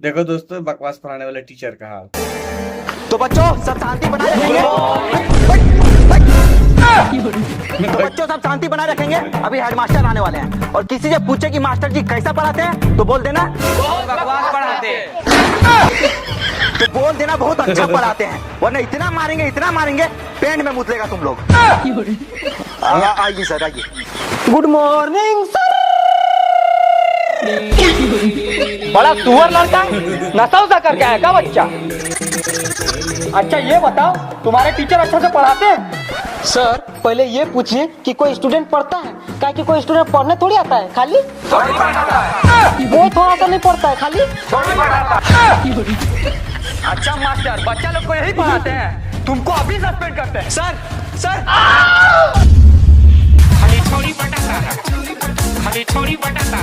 देखो दोस्तों, बकवास पढ़ाने वाले टीचर का हाल। तो बच्चों सब शांति बनाए रखेंगे। तो बच्चों सब शांति बनाए रखेंगे। अभी हेडमास्टर आने वाले हैं और किसी से पूछे कि मास्टर जी कैसा पढ़ाते हैं तो बोल देना बहुत बकवास पढ़ाते हैं। तो बोल देना बहुत अच्छा पढ़ाते हैं, वरना इतना मारेंगे पेंट में मुतलेगा तुम लोग। आइए सर आइए। Good morning sir. बड़ा सुअर लड़का नशा उसा करके आया का बच्चा? अच्छा ये बताओ तुम्हारे टीचर अच्छा से पढ़ाते हैं? सर पहले ये पूछिए कि कोई स्टूडेंट पढ़ता है? क्या कि कोई स्टूडेंट पढ़ने थोड़ी आता है, खाली वो थोड़ा सा नहीं पढ़ता है, खाली। अच्छा मास्टर बच्चा लोग को यही पढ़ाते हैं, तुमको अभी सस्पेंड करते हैं। सर खाली छोड़ी बटाता, खाली छोड़ी बटाता।